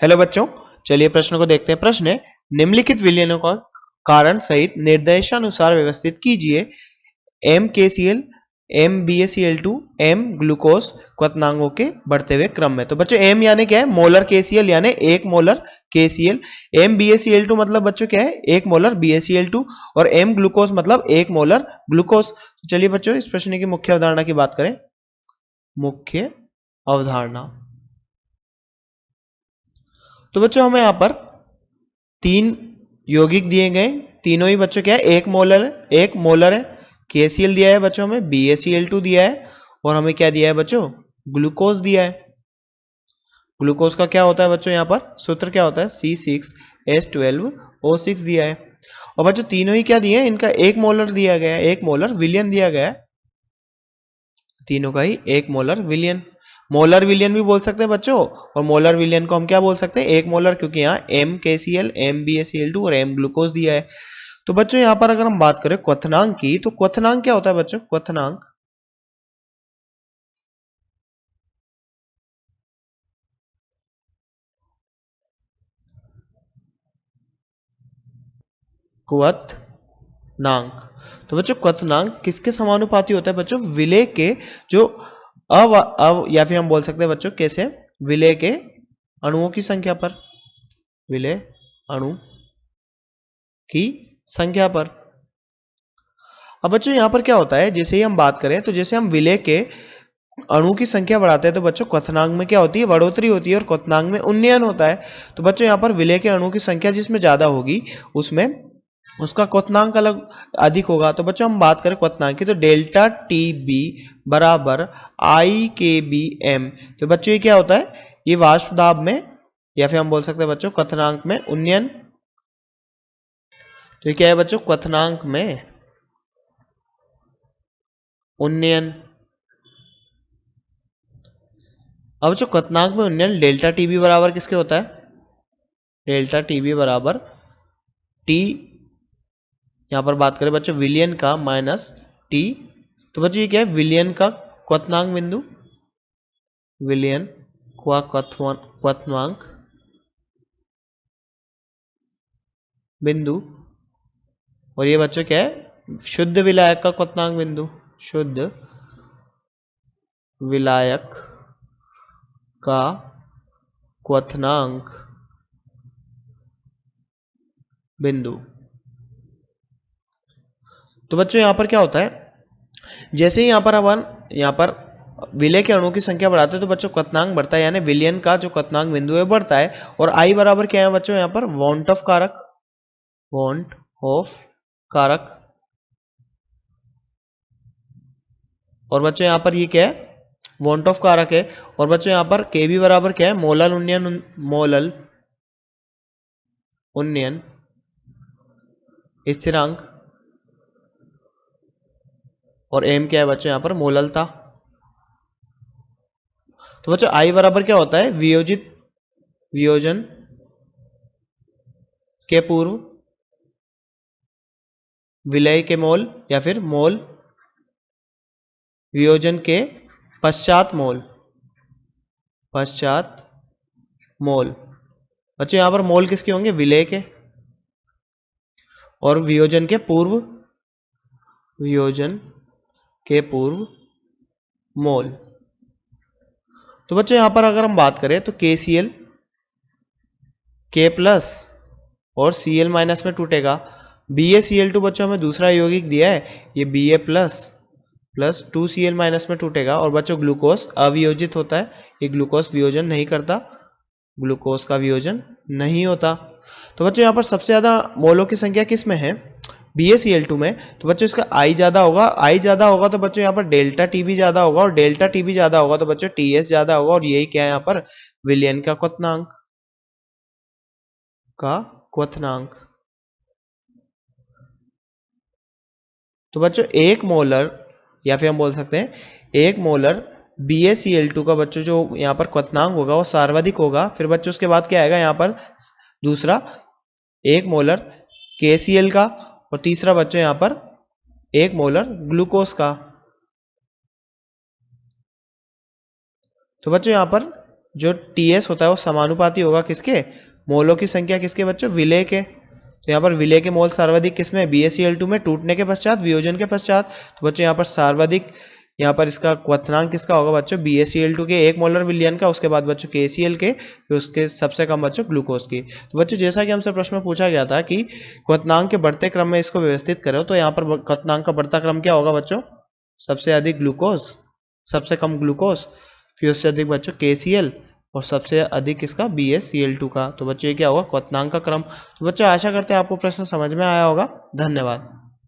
Hello बच्चों, चलिए प्रश्न को देखते हैं। प्रश्न है, निम्नलिखित विलयनों का कारण सहित निर्देशानुसार व्यवस्थित कीजिए। M KCl, M BaCl2, M glucose क्वथनांकों के बढ़ते हुए क्रम में। तो बच्चों एम यानी क्या है? मोलर केसीएल यानी 1 मोलर केसीएल। एम BaCl2 मतलब बच्चों क्या है? 1 मोलर BaCl2। और एम ग्लूकोज मतलब 1 मोलर ग्लूकोज। तो चलिए बच्चों इस प्रश्न की मुख्य अवधारणा की बात करें। मुख्य अवधारणा, तो बच्चों हमें यहां पर 3 यौगिक दिए गए, तीनों ही बच्चों क्या है? 1 मोलर है, 1 मोलर है। केसीएल दिया है बच्चों हमें, BaCl2 दिया है और हमें क्या दिया है बच्चों? ग्लूकोज दिया है। ग्लूकोज का क्या होता है बच्चों? यहां पर सूत्र क्या होता है? C6H12O6 दिया है। और बच्चों तीनों ही क्या दिए हैं? इनका 1 मोलर दिया गया है, 1 मोलर विलियन दिया गया है। तीनों का ही 1 मोलर विलियन। मोलर विलियन भी बोल सकते हैं बच्चों, और मोलर विलियन को हम क्या बोल सकते हैं? 1 मोलर, क्योंकि यहाँ एम केसीएल, एम BaCl2 और एम ग्लूकोज दिया है। तो बच्चों यहां पर अगर हम बात करें क्वथनांक की, तो क्वथनांक क्या होता है बच्चों? क्वथनांक क्वथनांक तो बच्चों क्वथनांक किसके समानुपाती होता है बच्चों? विलेय के जो अव या फिर हम बोल सकते हैं बच्चों कैसे? विलेय के अणुओं की संख्या पर, विलेय अणु की संख्या पर। अब बच्चों यहां पर क्या होता है, जैसे ही हम बात करें तो जैसे हम विलेय के अणु की संख्या बढ़ाते हैं तो बच्चों क्वथनांक में क्या होती है? बढ़ोतरी होती है, और क्वथनांक में उन्नयन होता है। तो बच्चों यहां पर विलेय के अणु की संख्या जिसमें ज्यादा होगी उसमें उसका क्वथनांक अलग अधिक होगा। तो बच्चों हम बात करें क्वथनांक की, तो डेल्टा TB बराबर IKBM। तो बच्चों ये क्या होता है? ये वाष्प दाब में, या फिर हम बोल सकते हैं बच्चों क्वथनांक में उन्नयन। तो ये क्या है बच्चों? क्वथनांक में उन्नयन। अब जो क्वथनांक में उन्नयन डेल्टा TB बराबर किसके होता है? डेल्टा TB बराबर T, यहां पर बात करें बच्चों विलियन का माइनस T। तो बच्चों ये क्या है? विलियन का क्वथनांक बिंदु, विलियन का क्वथनांक बिंदु। और ये बच्चों क्या है? शुद्ध विलायक का क्वथनांक बिंदु, शुद्ध विलायक का क्वथनांक बिंदु। तो बच्चों यहां पर क्या होता है? जैसे ही यहां पर विलेय के अणुओं की संख्या बढ़ाते हैं तो बच्चों क्वथनांक बढ़ता है, यानी विलियन का जो क्वथनांक बिंदु है बढ़ता है। और आई बराबर क्या है बच्चों? यहां पर वांट ऑफ कारक, वांट ऑफ कारक। और बच्चों यहां पर ये क्या है? वांट ऑफ कारक है। और बच्चों यहां पर केबी बराबर क्या है? मोलल उन्नयन, मोलल उन्नयन स्थिरांक। और एम क्या है बच्चों? यहां पर मोललता। तो बच्चों आई बराबर क्या होता है? वियोजित, वियोजन के पूर्व विलय के मोल, या फिर मोल वियोजन के पश्चात मोल, पश्चात मोल। बच्चों यहां पर मोल किसके होंगे? विलय के। और वियोजन के पूर्व, वियोजन के पूर्व मोल। तो बच्चों यहां पर अगर हम बात करें तो KCl K प्लस और Cl माइनस में टूटेगा। BaCl2 बच्चों हमें दूसरा यौगिक दिया है, ये Ba plus plus 2Cl minus में टूटेगा। और बच्चों ग्लूकोज अवियोजित होता है, ये ग्लूकोज वियोजन नहीं करता, ग्लूकोज का वियोजन नहीं होता। तो बच्चों यहाँ पर सबसे ज्यादा मोलों की संख्या किस में है? BaCl2 में। तो बच्चों इसका I ज्यादा होगा, I ज्यादा होगा तो बच्चों यहाँ पर डेल्टा TB ज्यादा होगा, और डेल्टा TB ज्यादा होगा तो बच्चों TS ज्यादा होगा। और यही क्या है यहाँ पर? विलयन का क्वथनांक, का क्वथनांक। तो बच्चों 1 मोलर, या फिर हम बोल सकते हैं 1 मोलर BaCl2 का बच्चों जो यहाँ पर क्वथनांक होगा वो सर्वाधिक होगा। फिर बच्चों उसके बाद क्या आएगा यहाँ पर? दूसरा 1 मोलर KCl का, और तीसरा बच्चों यहाँ पर 1 मोलर ग्लूकोज का। तो बच्चों यहाँ पर जो TS होता है वो समानुपाती होगा किसके, मोलों की संख्या किसके बच्चों, विलेय के। तो यहाँ पर विलेय के मोल सर्वाधिक किसमें, BaCl2 में, टूटने के पश्चात, वियोजन के पश्चात। तो बच्चों यहाँ पर सर्वाधिक, यहाँ पर इसका क्वथनांक किसका होगा बच्चों, BaCl2 के 1 मोलर विलयन का, उसके बाद बच्चों KCl के, फिर उसके सबसे कम बच्चों ग्लूकोज की। तो बच्चों जैसा कि हमसे प्रश्न में पूछा गया था कि क्वथनांक के बढ़ते क्रम में इसको व्यवस्थित करो, तो यहाँ पर क्वथनांक का बढ़ता क्रम क्या होगा बच्चों, सबसे अधिक ग्लूकोज, सबसे कम ग्लूकोज, फिर उससे अधिक बच्चों KCl, और सबसे अधिक इसका BaCl2 का। तो बच्चों ये क्या होगा, क्वथनांक का क्रम। तो बच्चों आशा करते हैं आपको प्रश्न समझ में आया होगा। धन्यवाद।